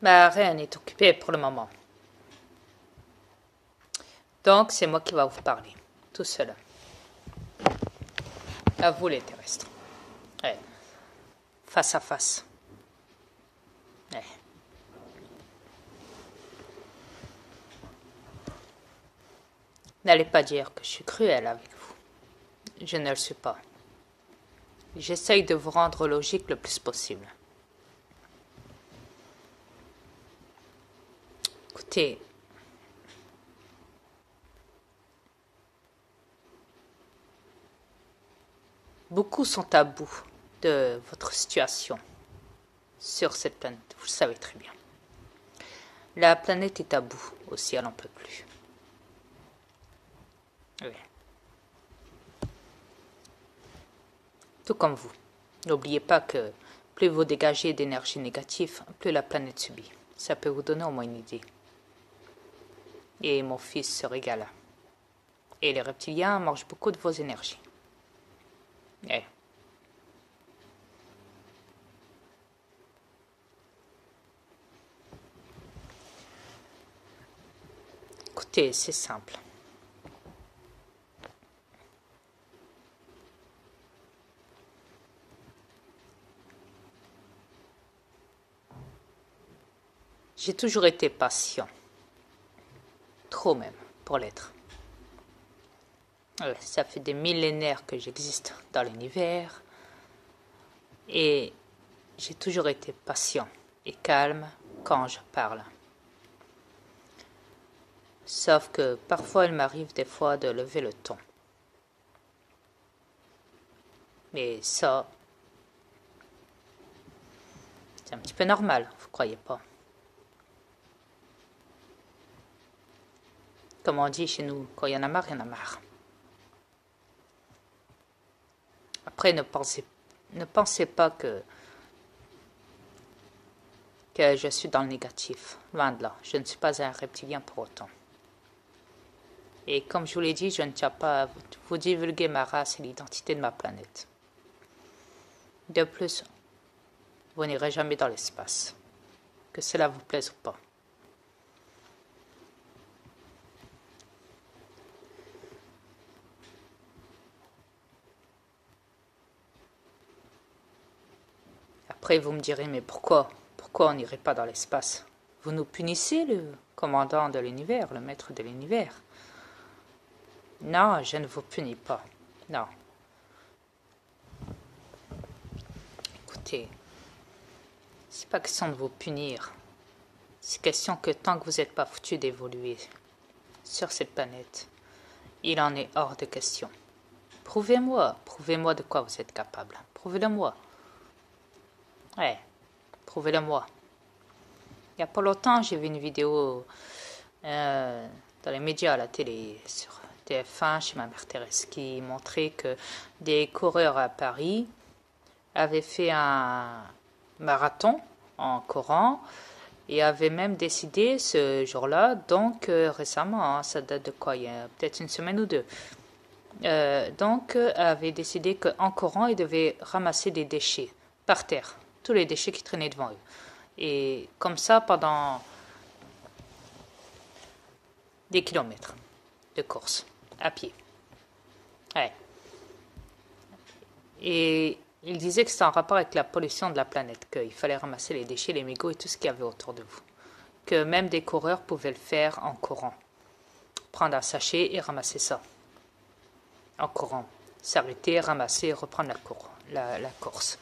Ma reine est occupée pour le moment. Donc, c'est moi qui va vous parler, tout seul. À vous, les terrestres. Ouais. Face à face. Ouais. N'allez pas dire que je suis cruelle avec vous. Je ne le suis pas. J'essaye de vous rendre logique le plus possible. Écoutez, beaucoup sont à bout de votre situation sur cette planète, vous le savez très bien. La planète est à bout aussi, elle n'en peut plus. Oui. Tout comme vous. N'oubliez pas que plus vous dégagez d'énergie négative, plus la planète subit. Ça peut vous donner au moins une idée. Et mon fils se régala. Et les reptiliens mangent beaucoup de vos énergies. Eh. Écoutez, c'est simple. J'ai toujours été patient. Trop même, pour l'être. Ça fait des millénaires que j'existe dans l'univers. Et j'ai toujours été patient et calme quand je parle. Sauf que parfois il m'arrive des fois de lever le ton. Mais ça, c'est un petit peu normal, vous croyez pas? Comme on dit chez nous, quand il y en a marre, il y en a marre. Après, ne pensez pas que je suis dans le négatif. Loin de là, je ne suis pas un reptilien pour autant. Et comme je vous l'ai dit, je ne tiens pas à vous divulguer ma race et l'identité de ma planète. De plus, vous n'irez jamais dans l'espace, que cela vous plaise ou pas. Après, vous me direz, mais pourquoi on n'irait pas dans l'espace? Vous nous punissez, le commandant de l'univers, le maître de l'univers. Non, je ne vous punis pas. Non. Écoutez, c'est pas question de vous punir. C'est question que tant que vous n'êtes pas foutu d'évoluer sur cette planète, il en est hors de question. Prouvez-moi de quoi vous êtes capable. Prouvez-le-moi. Ouais, prouvez-le-moi. Il n'y a pas longtemps, j'ai vu une vidéo dans les médias, à la télé, sur TF1, chez ma mère Thérèse, qui montrait que des coureurs à Paris avaient fait un marathon en courant et avaient même décidé ce jour-là, donc récemment, hein, ça date de quoi, il y a peut-être une semaine ou deux, donc avaient décidé qu'en courant, ils devaient ramasser des déchets par terre, tous les déchets qui traînaient devant eux. Et comme ça, pendant des kilomètres de course, à pied. Ouais. Et il disait que c'était en rapport avec la pollution de la planète, qu'il fallait ramasser les déchets, les mégots et tout ce qu'il y avait autour de vous. Que même des coureurs pouvaient le faire en courant. Prendre un sachet et ramasser ça. En courant. S'arrêter, ramasser, reprendre la course.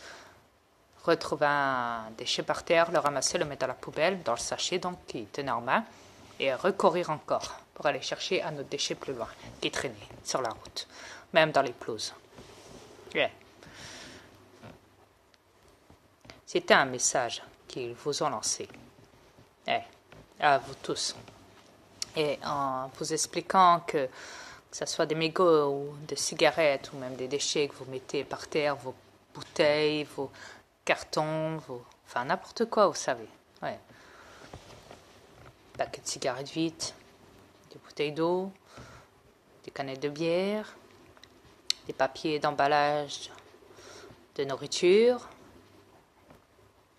Retrouver un déchet par terre, le ramasser, le mettre dans la poubelle, dans le sachet donc qui tenait en main, et recourir encore pour aller chercher un autre déchet plus loin qui traînait sur la route, même dans les pelouses. Yeah. C'était un message qu'ils vous ont lancé, à vous tous, et en vous expliquant que ce soit des mégots ou des cigarettes ou même des déchets que vous mettez par terre, vos bouteilles, vos cartons, enfin n'importe quoi, vous savez. Ouais. Paquets de cigarettes vides, des bouteilles d'eau, des canettes de bière, des papiers d'emballage de nourriture,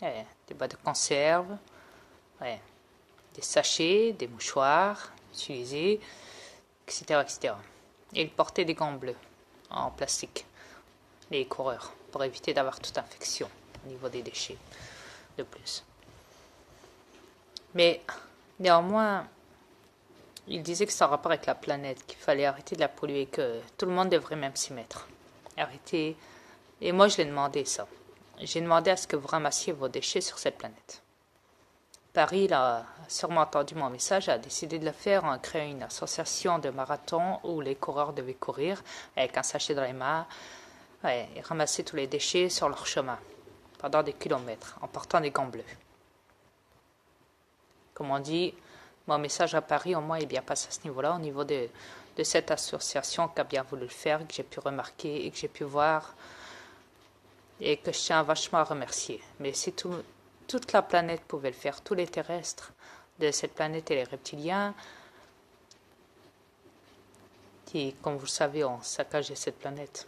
des boîtes de conserve, Ouais. Des sachets, des mouchoirs utilisés, etc., etc. Et ils portaient des gants bleus en plastique, les coureurs, pour éviter d'avoir toute infection au niveau des déchets de plus. Mais néanmoins, il disait que ça a rapport avec la planète, qu'il fallait arrêter de la polluer, que tout le monde devrait même s'y mettre. Arrêter. Et moi, je l'ai demandé ça. J'ai demandé à ce que vous ramassiez vos déchets sur cette planète. Paris il a sûrement entendu mon message et a décidé de le faire en créant une association de marathon où les coureurs devaient courir avec un sachet dans les mains et ramasser tous les déchets sur leur chemin pendant des kilomètres en portant des gants bleus. Comme on dit, mon message à Paris au moins est bien passé à ce niveau-là, au niveau de cette association qui a bien voulu le faire, que j'ai pu remarquer et que j'ai pu voir et que je tiens vachement à remercier. Mais si toute la planète pouvait le faire, tous les terrestres de cette planète et les reptiliens, qui, comme vous le savez, ont saccagé cette planète,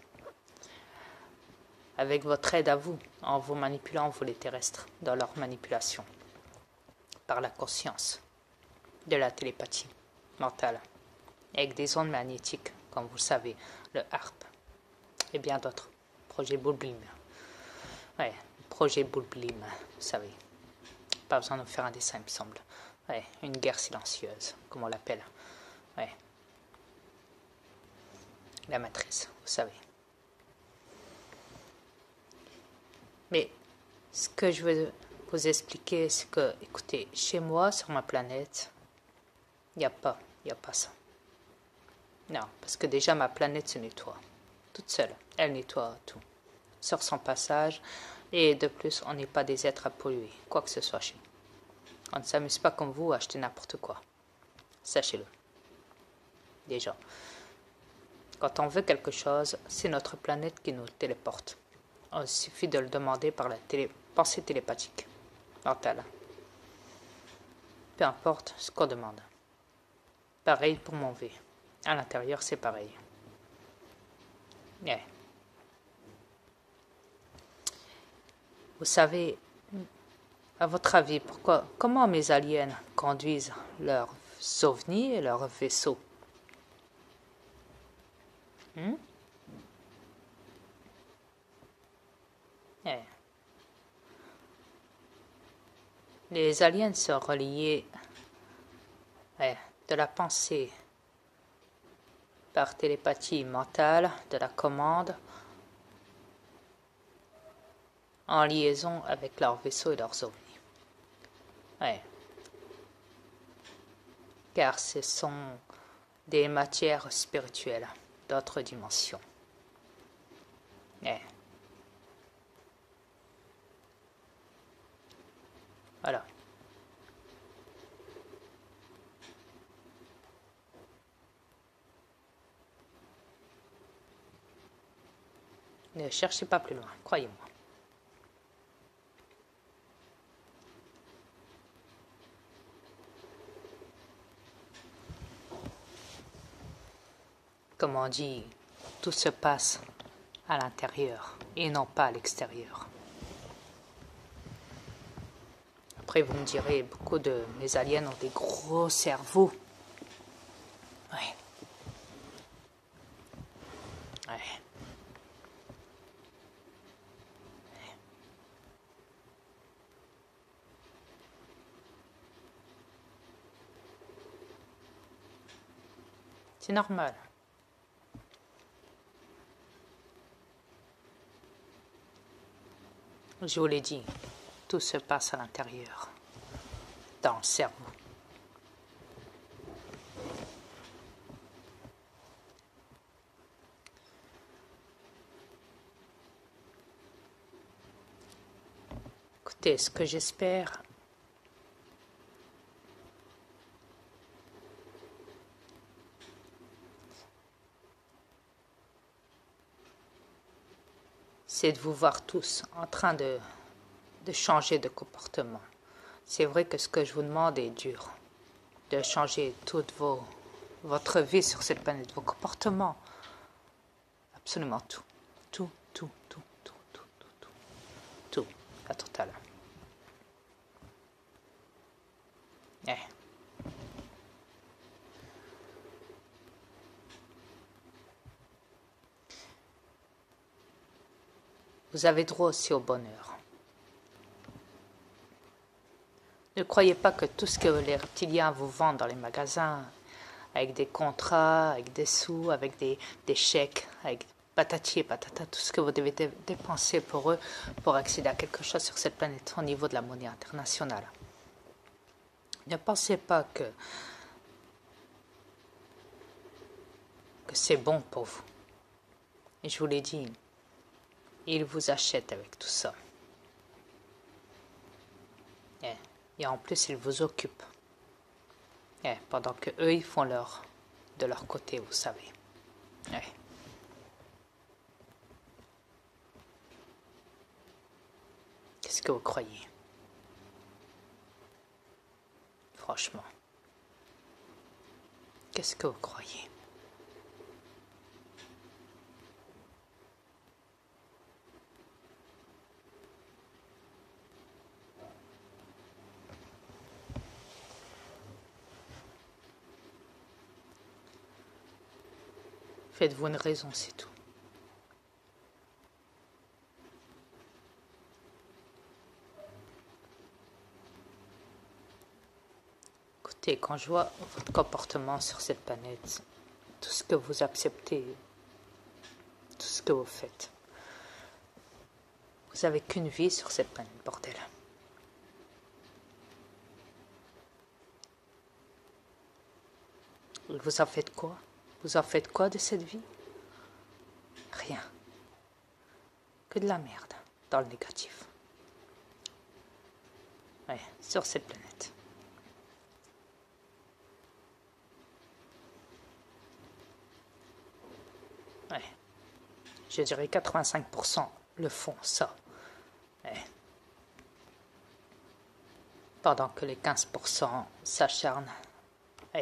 avec votre aide à vous, en vous manipulant, vous les terrestres, dans leur manipulation, par la conscience, de la télépathie mentale, avec des ondes magnétiques, comme vous le savez, le HARP, et bien d'autres, projet Bulblim. Ouais, projet Bulblim, vous savez. Pas besoin de faire un dessin, il me semble. Ouais, une guerre silencieuse, comme on l'appelle. Ouais. La matrice, vous savez. Mais ce que je veux vous expliquer, c'est que, écoutez, chez moi, sur ma planète, il n'y a pas ça. Non, parce que déjà ma planète se nettoie. Toute seule, elle nettoie tout. Sur son passage, et de plus, on n'est pas des êtres à polluer, quoi que ce soit chez nous. On ne s'amuse pas comme vous à acheter n'importe quoi. Sachez-le. Déjà. Quand on veut quelque chose, c'est notre planète qui nous téléporte. Il suffit de le demander par la pensée télépathique, mentale. Peu importe ce qu'on demande. Pareil pour mon V. À l'intérieur, c'est pareil. Yeah. Vous savez, à votre avis, comment mes aliens conduisent leurs ovnis et leurs vaisseaux? Yeah. Les aliens sont reliés de la pensée par télépathie mentale, de la commande, en liaison avec leurs vaisseaux et leurs ovnis. Ouais. Car ce sont des matières spirituelles d'autres dimensions. Ouais. Voilà. Ne cherchez pas plus loin, croyez-moi. Comme on dit, tout se passe à l'intérieur et non pas à l'extérieur. Après, vous me direz, beaucoup de mes aliens ont des gros cerveaux. Ouais. Ouais. C'est normal. Je vous l'ai dit, tout se passe à l'intérieur, dans le cerveau. Écoutez, ce que j'espère, c'est de vous voir tous en train de changer de comportement. C'est vrai que ce que je vous demande est dur, de changer toute votre vie sur cette planète, vos comportements, absolument tout, tout, tout, tout, tout, tout, tout, tout, tout, la totale. Vous avez droit aussi au bonheur. Ne croyez pas que tout ce que les reptiliens vous vendent dans les magasins, avec des contrats, avec des sous, avec des chèques, avec patati et patata, tout ce que vous devez dépenser pour eux, pour accéder à quelque chose sur cette planète au niveau de la monnaie internationale. Ne pensez pas que c'est bon pour vous. Et je vous l'ai dit, ils vous achètent avec tout ça. Et en plus, ils vous occupent. Pendant que eux, ils font de leur côté, vous savez. Qu'est-ce que vous croyez? Franchement. Qu'est-ce que vous croyez? Faites-vous une raison, c'est tout. Écoutez, quand je vois votre comportement sur cette planète, tout ce que vous acceptez, tout ce que vous faites, vous n'avez qu'une vie sur cette planète, bordel. Vous en faites quoi? Vous en faites quoi de cette vie? Rien. Que de la merde, dans le négatif. Sur cette planète. Je dirais 85% le font, ça. Pendant que les 15% s'acharnent à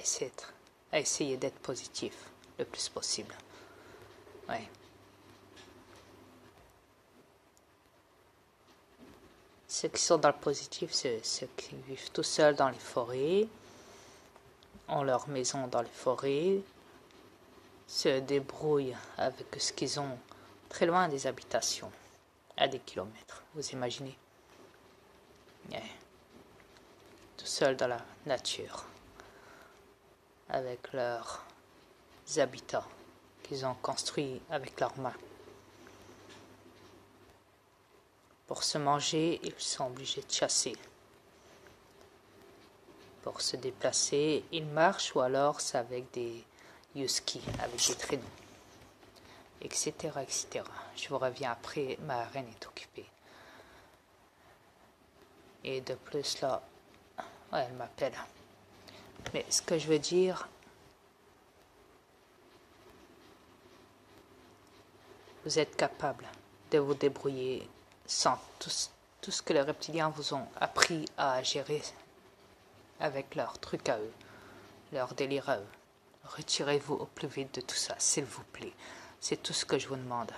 essayer d'être positif le plus possible. Ceux qui sont dans le positif, c'est ceux qui vivent tout seuls dans les forêts, ont leur maison dans les forêts, se débrouillent avec ce qu'ils ont très loin des habitations, à des kilomètres, vous imaginez? Tout seuls dans la nature, avec leurs habitats qu'ils ont construits avec leurs mains. Pour se manger, ils sont obligés de chasser. Pour se déplacer, ils marchent ou alors c'est avec des huskies, avec des traîneaux, etc., etc. Je vous reviens après, ma reine est occupée. Et de plus là, elle m'appelle. Mais ce que je veux dire, vous êtes capable de vous débrouiller sans tout ce que les reptiliens vous ont appris à gérer avec leurs trucs à eux, leur délire à eux. Retirez-vous au plus vite de tout ça, s'il vous plaît. C'est tout ce que je vous demande.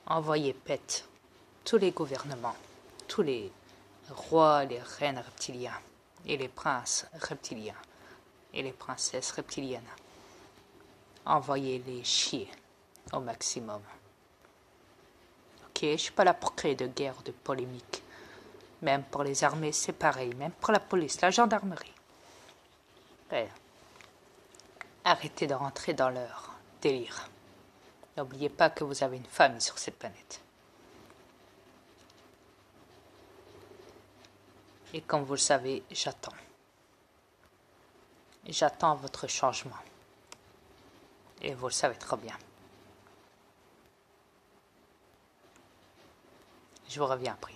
Envoyez pète tous les gouvernements, tous les rois, les reines reptiliens, et les princes reptiliens, et les princesses reptiliennes. Envoyez-les chier au maximum. Je suis pas là pour créer de guerre, de polémique. Même pour les armées, c'est pareil. Même pour la police, la gendarmerie. Arrêtez de rentrer dans leur délire. N'oubliez pas que vous avez une famille sur cette planète. Et comme vous le savez, j'attends. J'attends votre changement. Et vous le savez très bien. Je vous reviens après.